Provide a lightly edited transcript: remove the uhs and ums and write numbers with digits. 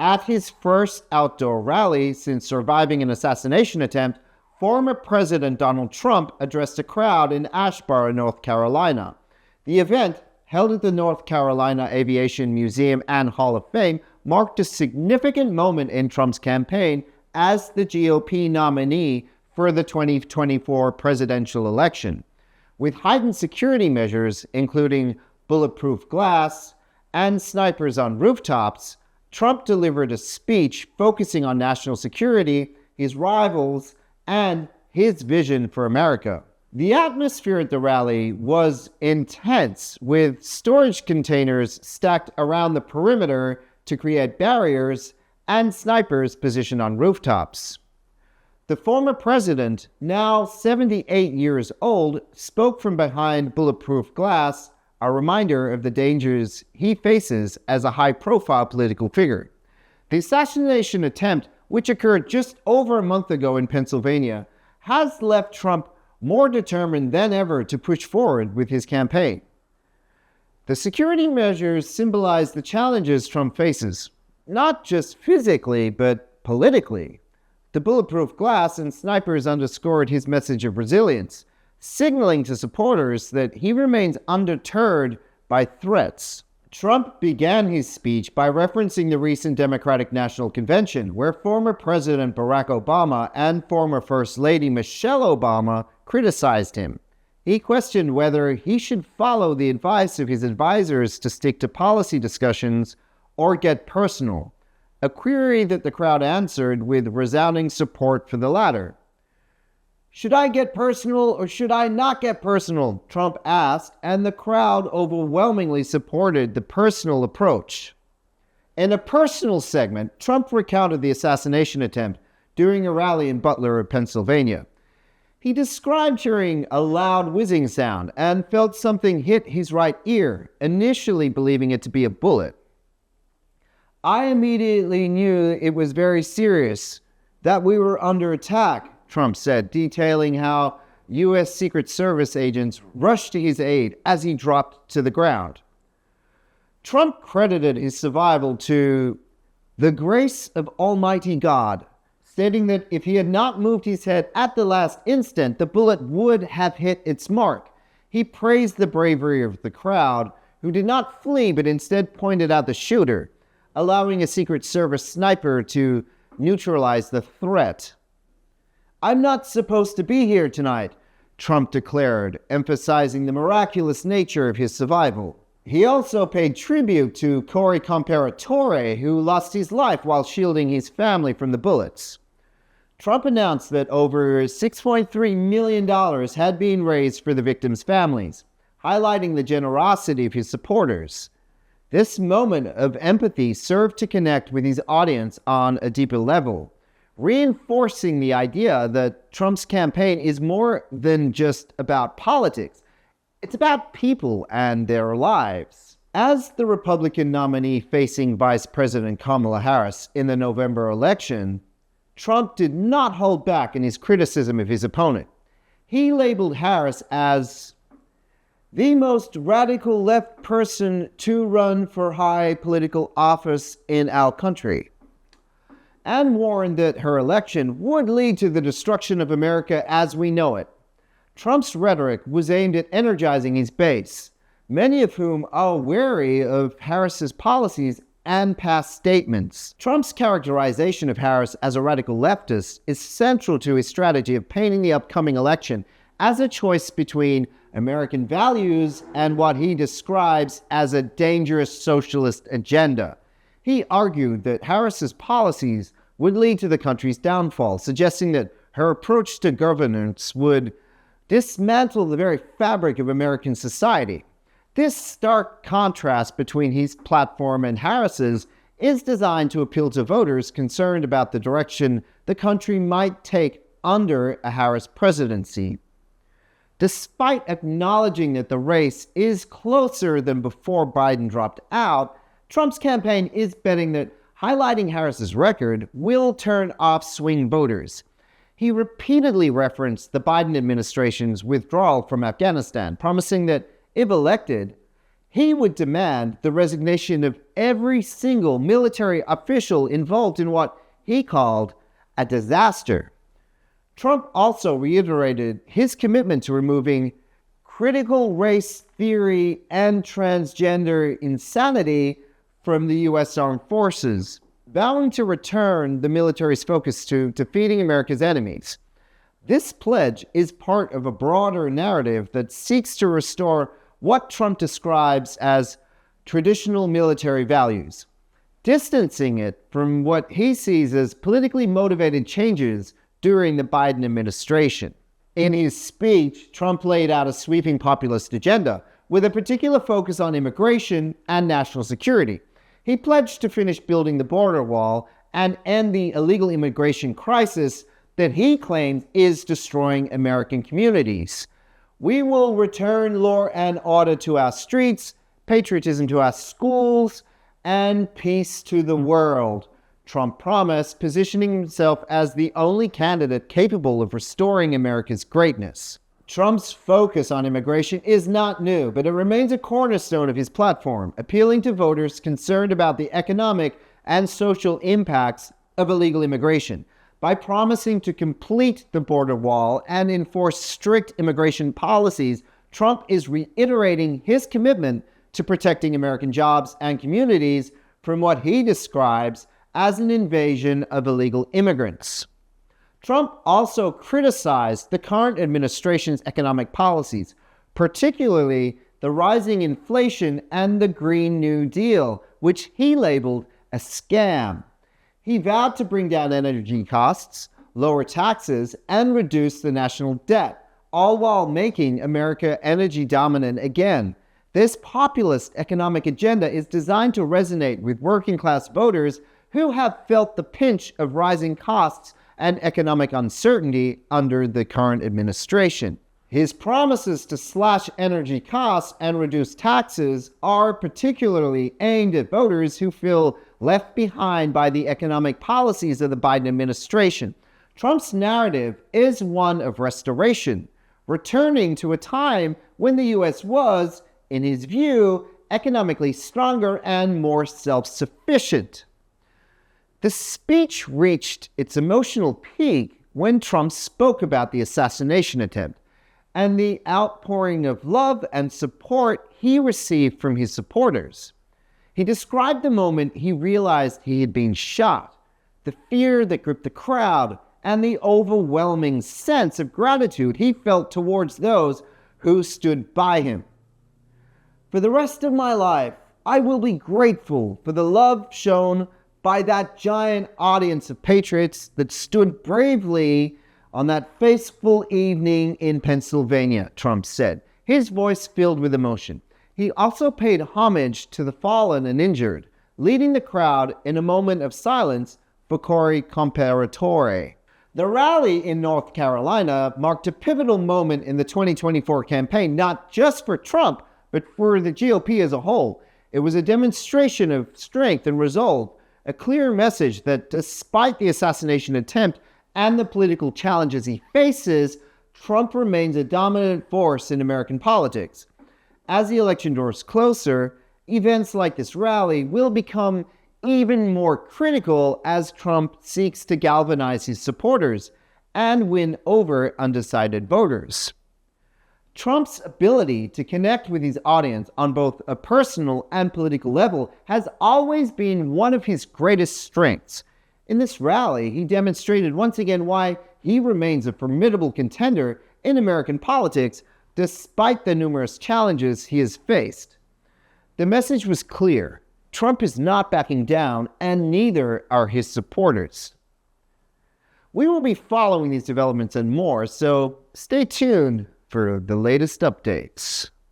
At his first outdoor rally since surviving an assassination attempt, former President Donald Trump addressed a crowd in Asheboro, North Carolina. The event, held at the North Carolina Aviation Museum and Hall of Fame, marked a significant moment in Trump's campaign as the GOP nominee for the 2024 presidential election. With heightened security measures, including bulletproof glass and snipers on rooftops, Trump delivered a speech focusing on national security, his rivals, and his vision for America. The atmosphere at the rally was intense, with storage containers stacked around the perimeter to create barriers and snipers positioned on rooftops. The former president, now 78 years old, spoke from behind bulletproof glass, a reminder of the dangers he faces as a high-profile political figure. The assassination attempt, which occurred just over a month ago in Pennsylvania, has left Trump more determined than ever to push forward with his campaign. The security measures symbolize the challenges Trump faces, not just physically, but politically. The bulletproof glass and snipers underscored his message of resilience, signaling to supporters that he remains undeterred by threats. Trump began his speech by referencing the recent Democratic National Convention, where former President Barack Obama and former First Lady Michelle Obama criticized him. He questioned whether he should follow the advice of his advisors to stick to policy discussions or get personal, a query that the crowd answered with resounding support for the latter. "Should I get personal or should I not get personal?" Trump asked, and the crowd overwhelmingly supported the personal approach. In a personal segment, Trump recounted the assassination attempt during a rally in Butler, Pennsylvania. He described hearing a loud whizzing sound and felt something hit his right ear, initially believing it to be a bullet. "I immediately knew it was very serious, that we were under attack," Trump said, detailing how U.S. Secret Service agents rushed to his aid as he dropped to the ground. Trump credited his survival to the grace of Almighty God, stating that if he had not moved his head at the last instant, the bullet would have hit its mark. He praised the bravery of the crowd, who did not flee but instead pointed out the shooter, allowing a Secret Service sniper to neutralize the threat. "I'm not supposed to be here tonight," Trump declared, emphasizing the miraculous nature of his survival. He also paid tribute to Corey Comparatore, who lost his life while shielding his family from the bullets. Trump announced that over $6.3 million had been raised for the victims' families, highlighting the generosity of his supporters. This moment of empathy served to connect with his audience on a deeper level, reinforcing the idea that Trump's campaign is more than just about politics. It's about people and their lives. As the Republican nominee facing Vice President Kamala Harris in the November election, Trump did not hold back in his criticism of his opponent. He labeled Harris as the most radical left person to run for high political office in our country, and warned that her election would lead to the destruction of America as we know it. Trump's rhetoric was aimed at energizing his base, many of whom are wary of Harris's policies and past statements. Trump's characterization of Harris as a radical leftist is central to his strategy of painting the upcoming election as a choice between American values and what he describes as a dangerous socialist agenda. He argued that Harris's policies would lead to the country's downfall, suggesting that her approach to governance would dismantle the very fabric of American society. This stark contrast between his platform and Harris's is designed to appeal to voters concerned about the direction the country might take under a Harris presidency. Despite acknowledging that the race is closer than before Biden dropped out, Trump's campaign is betting that highlighting Harris's record will turn off swing voters. He repeatedly referenced the Biden administration's withdrawal from Afghanistan, promising that, if elected, He would demand the resignation of every single military official involved in what he called a disaster. Trump also reiterated his commitment to removing critical race theory and transgender insanity from the U.S. Armed Forces, vowing to return the military's focus to defeating America's enemies. This pledge is part of a broader narrative that seeks to restore what Trump describes as traditional military values, distancing it from what he sees as politically motivated changes during the Biden administration. In his speech, Trump laid out a sweeping populist agenda with a particular focus on immigration and national security. He pledged to finish building the border wall and end the illegal immigration crisis that he claims is destroying American communities. We will return law and order to our streets, patriotism to our schools, and peace to the world, Trump promised, positioning himself as the only candidate capable of restoring America's greatness. Trump's focus on immigration is not new, but it remains a cornerstone of his platform, appealing to voters concerned about the economic and social impacts of illegal immigration. By promising to complete the border wall and enforce strict immigration policies, Trump is reiterating his commitment to protecting American jobs and communities from what he describes as an invasion of illegal immigrants. Trump also criticized the current administration's economic policies, particularly the rising inflation and the Green New Deal, which he labeled a scam. He vowed to bring down energy costs, lower taxes, and reduce the national debt, all while making America energy dominant again. This populist economic agenda is designed to resonate with working-class voters who have felt the pinch of rising costs and economic uncertainty under the current administration. His promises to slash energy costs and reduce taxes are particularly aimed at voters who feel left behind by the economic policies of the Biden administration. Trump's narrative is one of restoration, returning to a time when the U.S. was, in his view, economically stronger and more self-sufficient. The speech reached its emotional peak when Trump spoke about the assassination attempt and the outpouring of love and support he received from his supporters. He described the moment he realized he had been shot, the fear that gripped the crowd, and the overwhelming sense of gratitude he felt towards those who stood by him. For the rest of my life, I will be grateful for the love shown by that giant audience of patriots that stood bravely on that fateful evening in Pennsylvania, Trump said, his voice filled with emotion. He also paid homage to the fallen and injured, leading the crowd in a moment of silence for Corey Comparatore. The rally in North Carolina marked a pivotal moment in the 2024 campaign, not just for Trump, but for the GOP as a whole. It was a demonstration of strength and resolve, a clear message that despite the assassination attempt and the political challenges he faces, Trump remains a dominant force in American politics. As the election draws closer, events like this rally will become even more critical as Trump seeks to galvanize his supporters and win over undecided voters. Trump's ability to connect with his audience on both a personal and political level has always been one of his greatest strengths. In this rally, he demonstrated once again why he remains a formidable contender in American politics despite the numerous challenges he has faced. The message was clear. Trump is not backing down, and neither are his supporters. We will be following these developments and more, so stay tuned for the latest updates.